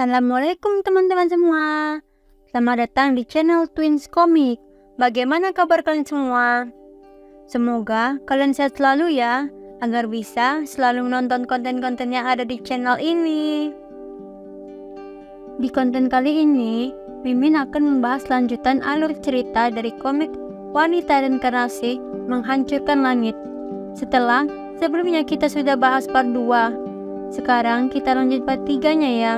Assalamualaikum teman-teman semua. Selamat datang di channel Twins Comic. Bagaimana kabar kalian semua? Semoga kalian sehat selalu ya, agar bisa selalu menonton konten-konten yang ada di channel ini. Di konten kali ini, Mimin akan membahas lanjutan alur cerita dari komik Wanita Reinkarnasi Menghancurkan Langit. Sebelumnya kita sudah bahas part 2. Sekarang kita lanjut part 3-nya ya.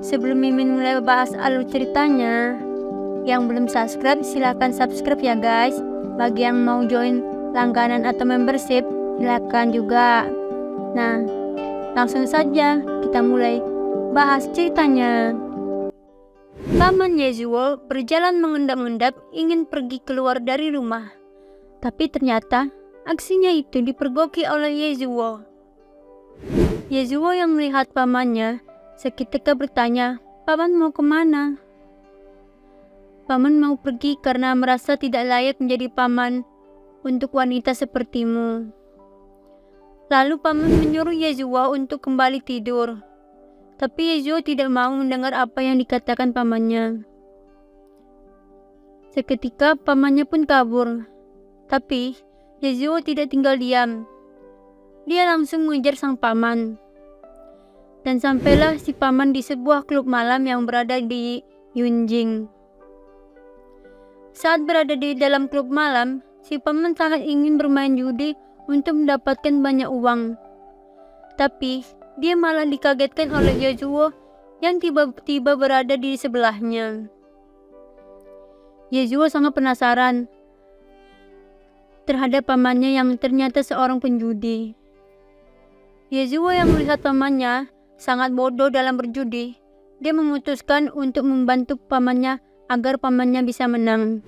Sebelum Mimin mulai bahas alur ceritanya, yang belum subscribe silahkan subscribe ya guys. Bagi yang mau join langganan atau membership silahkan juga. Nah, langsung saja kita mulai bahas ceritanya. Paman Yasuo berjalan mengendap-endap ingin pergi keluar dari rumah. Tapi ternyata aksinya itu dipergoki oleh Yasuo. Yasuo yang melihat pamannya seketika bertanya, "Paman mau kemana?" "Paman mau pergi karena merasa tidak layak menjadi paman untuk wanita sepertimu." Lalu paman menyuruh Yasuo untuk kembali tidur. Tapi Yasuo tidak mau mendengar apa yang dikatakan pamannya. Seketika pamannya pun kabur. Tapi Yasuo tidak tinggal diam. Dia langsung mengejar sang paman. Dan sampailah si paman di sebuah klub malam yang berada di Yunjing. Saat berada di dalam klub malam, si paman sangat ingin bermain judi untuk mendapatkan banyak uang. Tapi dia malah dikagetkan oleh Yasuo yang tiba-tiba berada di sebelahnya. Yasuo sangat penasaran terhadap pamannya yang ternyata seorang penjudi. Yasuo yang melihat pamannya sangat bodoh dalam berjudi, dia memutuskan untuk membantu pamannya agar pamannya bisa menang.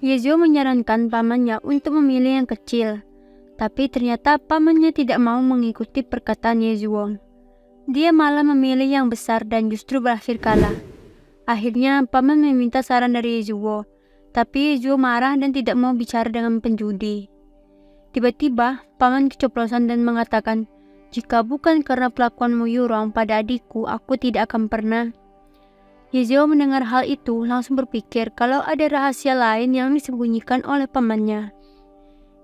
Yasuo menyarankan pamannya untuk memilih yang kecil, tapi ternyata pamannya tidak mau mengikuti perkataan Yasuo. Dia malah memilih yang besar dan justru berakhir kalah. Akhirnya paman meminta saran dari Yasuo, tapi Yasuo marah dan tidak mau bicara dengan penjudi. Tiba-tiba paman keceplosan dan mengatakan, "Jika bukan karena pelakuanmu Yurong pada adikku, aku tidak akan pernah." Yasuo mendengar hal itu langsung berpikir kalau ada rahasia lain yang disembunyikan oleh pamannya.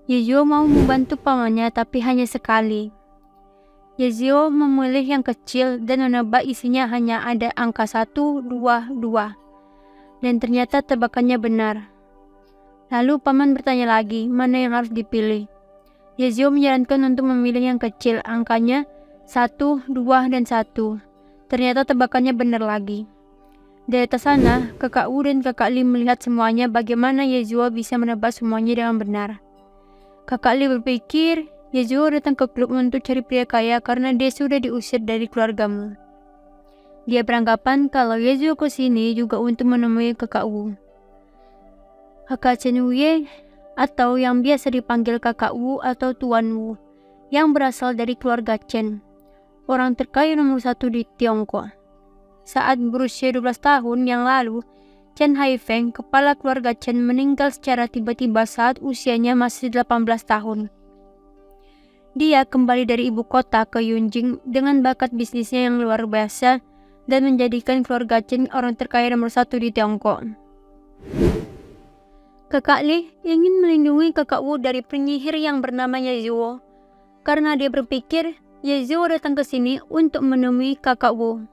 Yasuo mau membantu pamannya tapi hanya sekali. Yasuo memilih yang kecil dan menebak isinya hanya ada angka 1, 2, 2. Dan ternyata tebakannya benar. Lalu paman bertanya lagi mana yang harus dipilih. Yasuo menyarankan untuk memilih yang kecil, angkanya 1, 2, dan 1. Ternyata tebakannya benar lagi. Di atas sana, kakak Wu dan kakak Li melihat semuanya bagaimana Yasuo bisa menebak semuanya dengan benar. Kakak Li berpikir, Yasuo datang ke klub untuk cari pria kaya karena dia sudah diusir dari keluargamu. Dia beranggapan kalau Yasuo ke sini juga untuk menemui kakak Wu. Kakak Chen Wuye atau yang biasa dipanggil kakak Wu atau Tuan Wu, yang berasal dari keluarga Chen, orang terkaya nomor 1 di Tiongkok. Saat berusia 12 tahun yang lalu, Chen Haifeng, kepala keluarga Chen, meninggal secara tiba-tiba saat usianya masih 18 tahun. Dia kembali dari ibu kota ke Yunjing dengan bakat bisnisnya yang luar biasa dan menjadikan keluarga Chen orang terkaya nomor 1 di Tiongkok. Kakak Li ingin melindungi kakak Wu dari penyihir yang bernama Yasuo, karena dia berpikir Yasuo datang ke sini untuk menemui kakak Wu.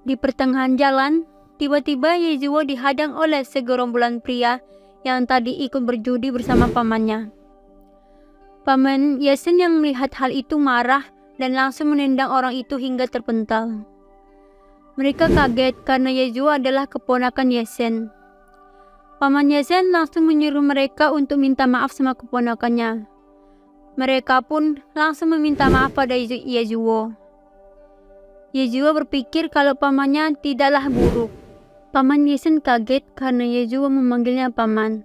Di pertengahan jalan, tiba-tiba Yasuo dihadang oleh segerombolan pria yang tadi ikut berjudi bersama pamannya. Paman Yesen yang melihat hal itu marah dan langsung menendang orang itu hingga terpental. Mereka kaget karena Yasuo adalah keponakan Yesen. Paman Yesen langsung menyuruh mereka untuk minta maaf sama keponakannya. Mereka pun langsung meminta maaf pada Yasuo. Yasuo berpikir kalau pamannya tidaklah buruk. Paman Yesen kaget karena Yasuo memanggilnya paman.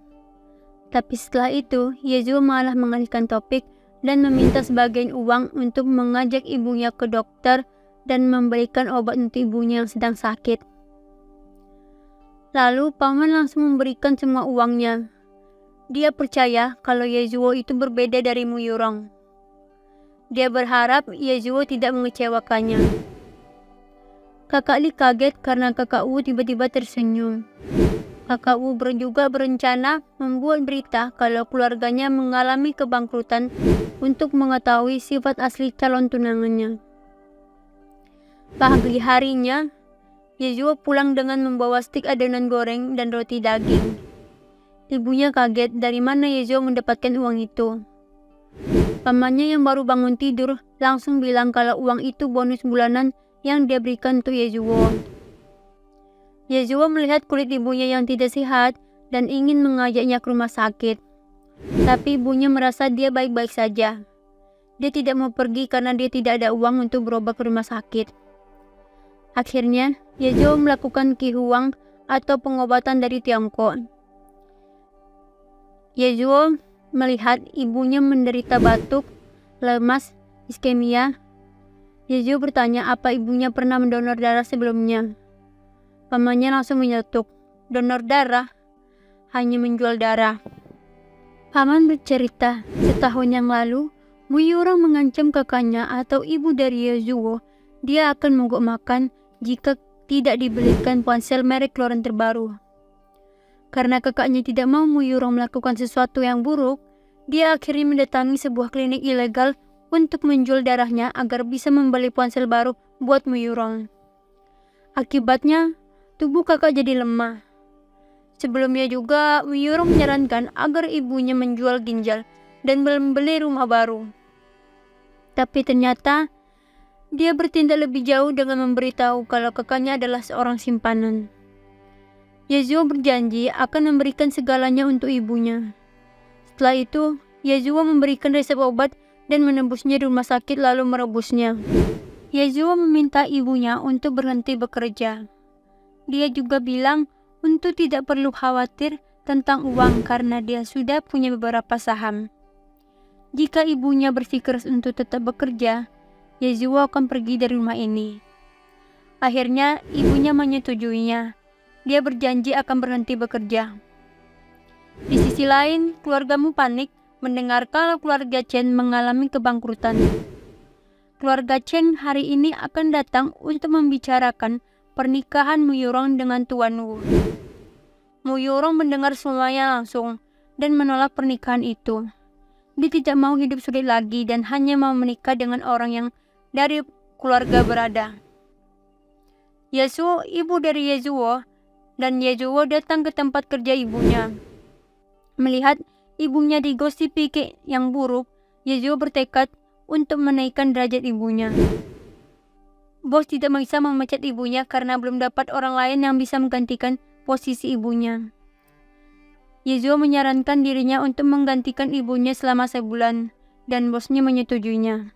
Tapi setelah itu, Yasuo malah mengalihkan topik dan meminta sebagian uang untuk mengajak ibunya ke dokter dan memberikan obat untuk ibunya yang sedang sakit. Lalu paman langsung memberikan semua uangnya. Dia percaya kalau Yasuo itu berbeda dari Mu Yurong. Dia berharap Yasuo tidak mengecewakannya. Kakak Lee kaget karena kakak Wu tiba-tiba tersenyum. Kakak Wu juga berencana membuat berita kalau keluarganya mengalami kebangkrutan untuk mengetahui sifat asli calon tunangannya. Pagi harinya, Yezuo pulang dengan membawa stik adonan goreng dan roti daging. Ibunya kaget dari mana Yezuo mendapatkan uang itu. Pamannya yang baru bangun tidur langsung bilang kalau uang itu bonus bulanan yang dia berikan untuk Yezuo. Yezuo melihat kulit ibunya yang tidak sehat dan ingin mengajaknya ke rumah sakit. Tapi ibunya merasa dia baik-baik saja. Dia tidak mau pergi karena dia tidak ada uang untuk berobat ke rumah sakit. Akhirnya, Yezuo melakukan Qihuang atau pengobatan dari Tiongkok. Yezuo melihat ibunya menderita batuk, lemas, iskemia. Yezuo bertanya apa ibunya pernah mendonor darah sebelumnya. Pamannya langsung menyeletuk, donor darah? Hanya menjual darah. Paman bercerita, setahun yang lalu, Mu Yurong mengancam kakaknya atau ibu dari Yezuo. Dia akan mogok makan jika tidak dibelikan ponsel merek keluaran terbaru. Karena kakaknya tidak mau Mu Yurong melakukan sesuatu yang buruk, dia akhirnya mendatangi sebuah klinik ilegal untuk menjual darahnya agar bisa membeli ponsel baru buat Mu Yurong. Akibatnya, tubuh kakak jadi lemah. Sebelumnya juga, Mu Yurong menyarankan agar ibunya menjual ginjal dan membeli rumah baru. Tapi ternyata, dia bertindak lebih jauh dengan memberitahu kalau kakaknya adalah seorang simpanan. Yezuo berjanji akan memberikan segalanya untuk ibunya. Setelah itu, Yezuo memberikan resep obat dan menebusnya di rumah sakit lalu merebusnya. Yezuo meminta ibunya untuk berhenti bekerja. Dia juga bilang untuk tidak perlu khawatir tentang uang karena dia sudah punya beberapa saham. Jika ibunya bersikeras untuk tetap bekerja, Yezuo akan pergi dari rumah ini. Akhirnya, ibunya menyetujuinya. Dia berjanji akan berhenti bekerja. Di sisi lain, keluargamu panik mendengar kalau keluarga Chen mengalami kebangkrutan. Keluarga Chen hari ini akan datang untuk membicarakan pernikahan Mu Yurong dengan Tuan Wu. Mu Yurong mendengar semuanya langsung dan menolak pernikahan itu. Dia tidak mau hidup sulit lagi dan hanya mau menikah dengan orang yang dari keluarga berada. Yasuo, ibu dari Yezuo, dan Yezuo datang ke tempat kerja ibunya. Melihat ibunya digosipi yang buruk, Yezuo bertekad untuk menaikkan derajat ibunya. Bos tidak bisa memecat ibunya karena belum dapat orang lain yang bisa menggantikan posisi ibunya. Yezuo menyarankan dirinya untuk menggantikan ibunya selama sebulan, dan bosnya menyetujuinya.